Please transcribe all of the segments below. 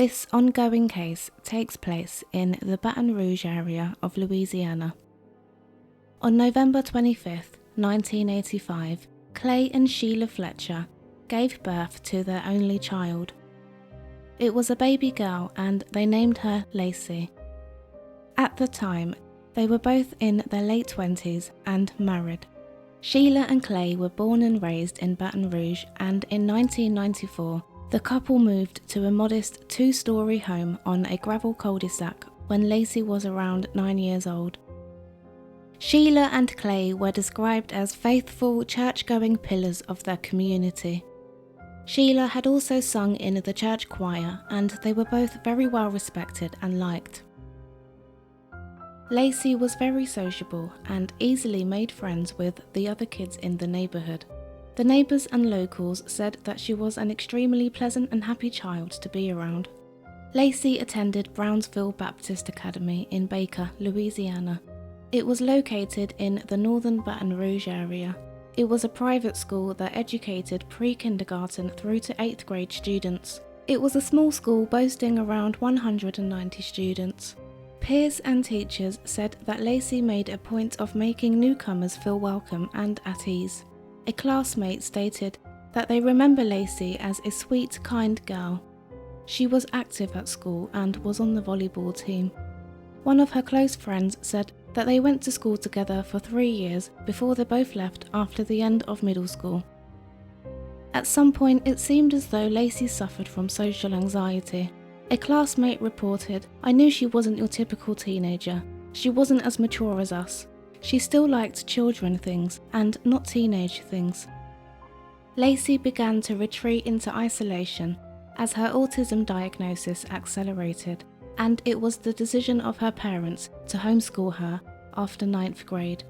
This ongoing case takes place in the Baton Rouge area of Louisiana. On November 25, 1985, Clay and Sheila Fletcher gave birth to their only child. It was a baby girl and they named her Lacey. At the time, they were both in their late 20s and married. Sheila and Clay were born and raised in Baton Rouge, and in 1994, the couple moved to a modest 2-story home on a gravel cul-de-sac when Lacey was around 9 years old. Sheila and Clay were described as faithful, church-going pillars of their community. Sheila had also sung in the church choir, and they were both very well respected and liked. Lacey was very sociable and easily made friends with the other kids in the neighborhood. The neighbors and locals said that she was an extremely pleasant and happy child to be around. Lacey attended Brownsville Baptist Academy in Baker, Louisiana. It was located in the northern Baton Rouge area. It was a private school that educated pre-kindergarten through to 8th grade students. It was a small school boasting around 190 students. Peers and teachers said that Lacey made a point of making newcomers feel welcome and at ease. A classmate stated that they remember Lacey as a sweet, kind girl. She was active at school and was on the volleyball team. One of her close friends said that they went to school together for 3 years before they both left after the end of middle school. At some point, it seemed as though Lacey suffered from social anxiety. A classmate reported, "I knew she wasn't your typical teenager. She wasn't as mature as us. She still liked children things and not teenage things." Lacey began to retreat into isolation as her autism diagnosis accelerated, and it was the decision of her parents to homeschool her after 9th grade.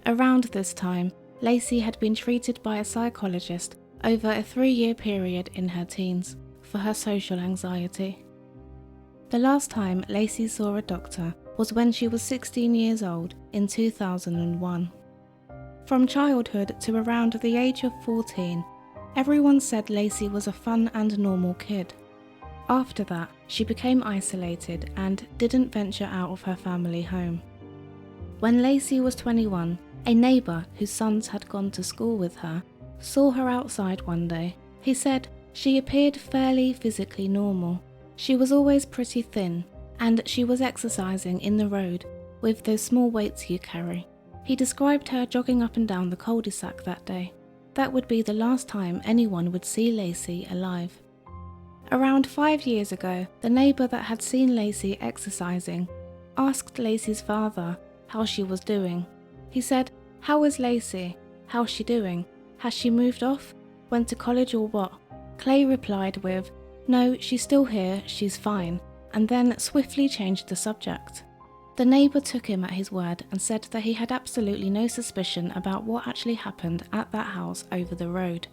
Around this time, Lacey had been treated by a psychologist over a 3-year period in her teens for her social anxiety. The last time Lacey saw a doctor was when she was 16 years old in 2001. From childhood to around the age of 14, everyone said Lacey was a fun and normal kid. After that, she became isolated and didn't venture out of her family home. When Lacey was 21, a neighbour whose sons had gone to school with her saw her outside one day. He said she appeared fairly physically normal. She was always pretty thin, and she was exercising in the road with those small weights you carry. He described her jogging up and down the cul-de-sac that day. That would be the last time anyone would see Lacey alive. Around 5 years ago, the neighbour that had seen Lacey exercising asked Lacey's father how she was doing. He said, "How is Lacey? How's she doing? Has she moved off? Went to college or what?" Clay replied with, "No, she's still here, she's fine," and then swiftly changed the subject. The neighbour took him at his word and said that he had absolutely no suspicion about what actually happened at that house over the road.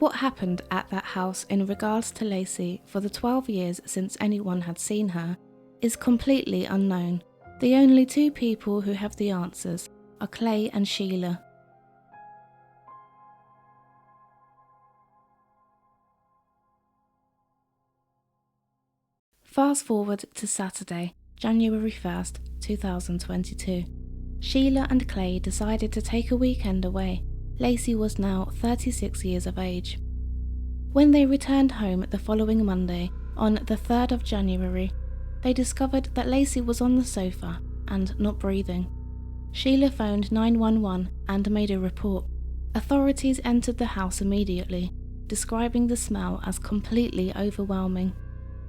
What happened at that house in regards to Lacey for the 12 years since anyone had seen her is completely unknown. The only 2 people who have the answers are Clay and Sheila. Fast forward to Saturday, January 1st, 2022. Sheila and Clay decided to take a weekend away. Lacey was now 36 years of age. When they returned home the following Monday, on the 3rd of January, they discovered that Lacey was on the sofa and not breathing. Sheila phoned 911 and made a report. Authorities entered the house immediately, describing the smell as completely overwhelming.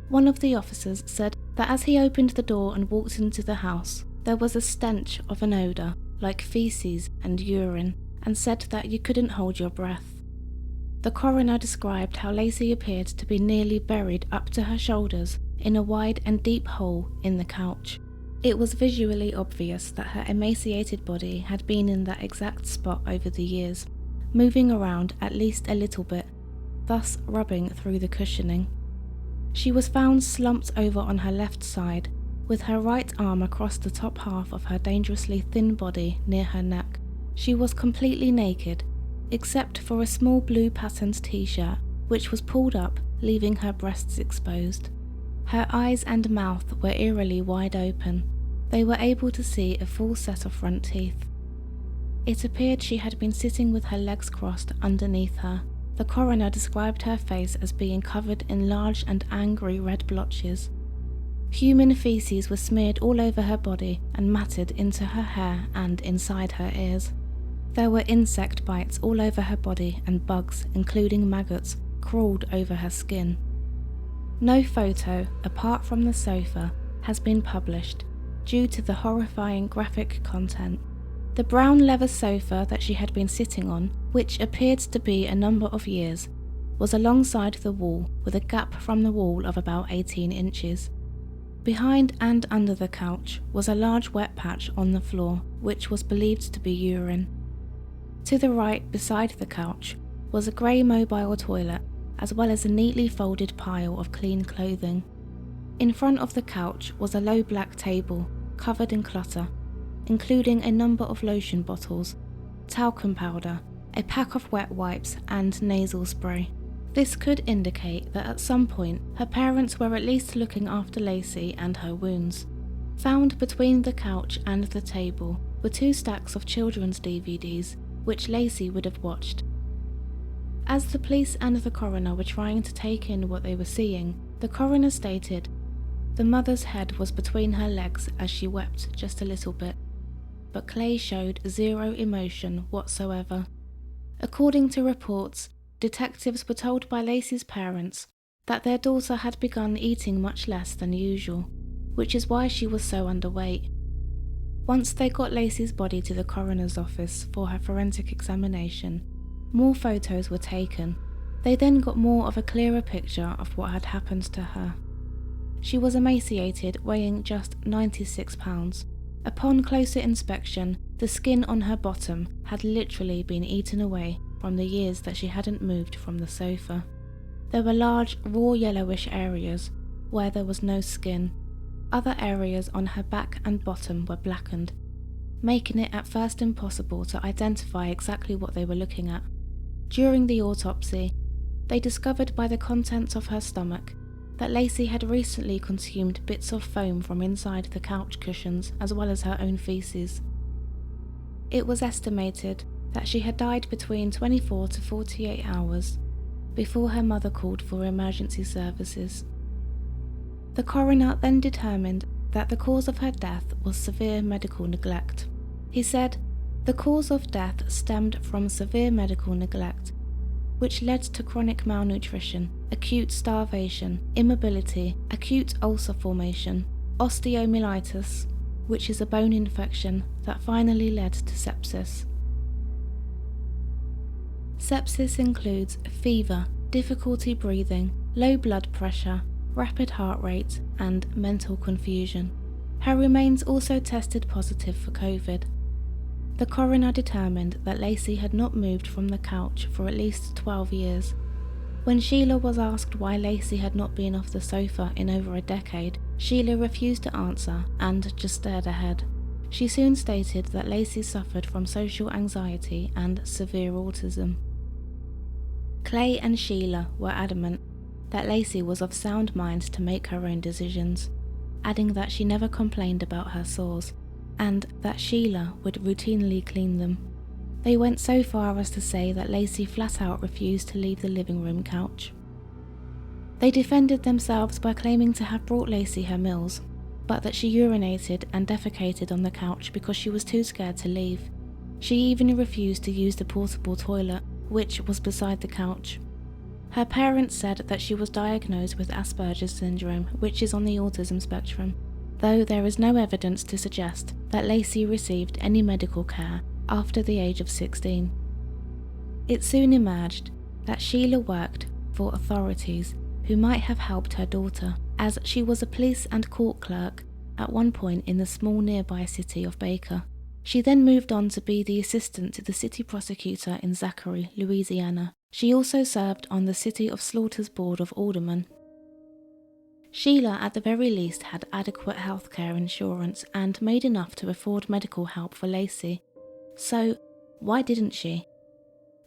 One of the officers said that as he opened the door and walked into the house, there was a stench of an odour, like feces and urine, and said that you couldn't hold your breath. The coroner described how Lacey appeared to be nearly buried up to her shoulders in a wide and deep hole in the couch. It was visually obvious that her emaciated body had been in that exact spot over the years, moving around at least a little bit, thus rubbing through the cushioning. She was found slumped over on her left side, with her right arm across the top half of her dangerously thin body near her neck. She was completely naked, except for a small blue patterned t-shirt, which was pulled up, leaving her breasts exposed. Her eyes and mouth were eerily wide open. They were able to see a full set of front teeth. It appeared she had been sitting with her legs crossed underneath her. The coroner described her face as being covered in large and angry red blotches. Human feces was smeared all over her body and matted into her hair and inside her ears. There were insect bites all over her body, and bugs, including maggots, crawled over her skin. No photo, apart from the sofa, has been published due to the horrifying graphic content. The brown leather sofa that she had been sitting on, which appeared to be a number of years, was alongside the wall with a gap from the wall of about 18 inches. Behind and under the couch was a large wet patch on the floor, which was believed to be urine. To the right, beside the couch, was a grey mobile toilet, as well as a neatly folded pile of clean clothing. In front of the couch was a low black table, covered in clutter, including a number of lotion bottles, talcum powder, a pack of wet wipes, and nasal spray. This could indicate that at some point her parents were at least looking after Lacey and her wounds. Found between the couch and the table were 2 stacks of children's DVDs, which Lacey would have watched. As the police and the coroner were trying to take in what they were seeing, the coroner stated the mother's head was between her legs as she wept just a little bit, but Clay showed zero emotion whatsoever. According to reports, detectives were told by Lacey's parents that their daughter had begun eating much less than usual, which is why she was so underweight. Once they got Lacey's body to the coroner's office for her forensic examination, more photos were taken. They then got more of a clearer picture of what had happened to her. She was emaciated, weighing just 96 pounds. Upon closer inspection, the skin on her bottom had literally been eaten away from the years that she hadn't moved from the sofa. There were large, raw yellowish areas where there was no skin. Other areas on her back and bottom were blackened, making it at first impossible to identify exactly what they were looking at. During the autopsy, they discovered by the contents of her stomach that Lacey had recently consumed bits of foam from inside the couch cushions as well as her own feces. It was estimated that she had died between 24 to 48 hours before her mother called for emergency services. The coroner then determined that the cause of her death was severe medical neglect. He said the cause of death stemmed from severe medical neglect, which led to chronic malnutrition, acute starvation, immobility, acute ulcer formation, osteomyelitis, which is a bone infection that finally led to sepsis. Sepsis includes fever, difficulty breathing, low blood pressure, rapid heart rate, and mental confusion. Her remains also tested positive for COVID. The coroner determined that Lacey had not moved from the couch for at least 12 years. When Sheila was asked why Lacey had not been off the sofa in over a decade, Sheila refused to answer and just stared ahead. She soon stated that Lacey suffered from social anxiety and severe autism. Clay and Sheila were adamant that Lacey was of sound mind to make her own decisions, adding that she never complained about her sores, and that Sheila would routinely clean them. They went so far as to say that Lacey flat out refused to leave the living room couch. They defended themselves by claiming to have brought Lacey her meals, but that she urinated and defecated on the couch because she was too scared to leave. She even refused to use the portable toilet, which was beside the couch. Her parents said that she was diagnosed with Asperger's syndrome, which is on the autism spectrum, though there is no evidence to suggest that Lacey received any medical care after the age of 16. It soon emerged that Sheila worked for authorities who might have helped her daughter, as she was a police and court clerk at one point in the small nearby city of Baker. She then moved on to be the assistant to the city prosecutor in Zachary, Louisiana. She also served on the City of Slaughter's Board of Aldermen. Sheila at the very least had adequate healthcare insurance and made enough to afford medical help for Lacey. So, why didn't she?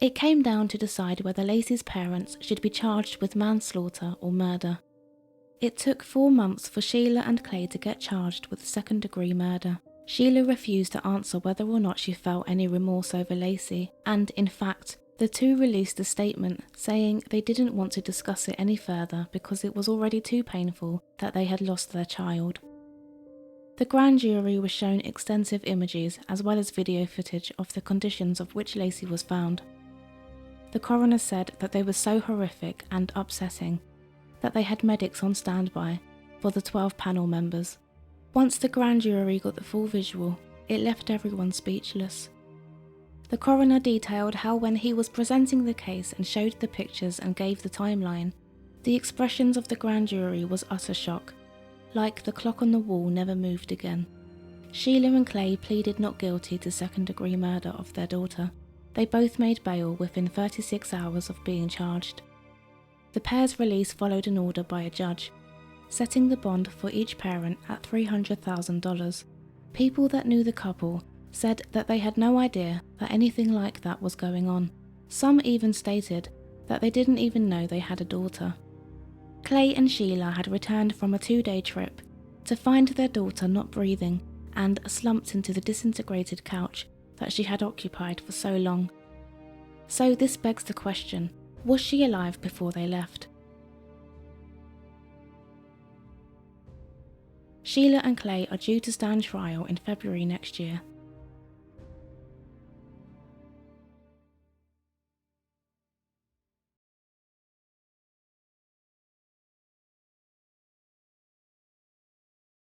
It came down to decide whether Lacey's parents should be charged with manslaughter or murder. It took 4 months for Sheila and Clay to get charged with second-degree murder. Sheila refused to answer whether or not she felt any remorse over Lacey, and in fact, the two released a statement saying they didn't want to discuss it any further because it was already too painful that they had lost their child. The grand jury was shown extensive images as well as video footage of the conditions of which Lacey was found. The coroner said that they were so horrific and upsetting that they had medics on standby for the 12 panel members. Once the grand jury got the full visual, it left everyone speechless. The coroner detailed how when he was presenting the case and showed the pictures and gave the timeline, the expressions of the grand jury was utter shock, like the clock on the wall never moved again. Sheila and Clay pleaded not guilty to second-degree murder of their daughter. They both made bail within 36 hours of being charged. The pair's release followed an order by a judge, setting the bond for each parent at $300,000. People that knew the couple said that they had no idea that anything like that was going on. Some even stated that they didn't even know they had a daughter. Clay and Sheila had returned from a 2-day trip to find their daughter not breathing and slumped into the disintegrated couch that she had occupied for so long. So this begs the question, was she alive before they left? Sheila and Clay are due to stand trial in February next year.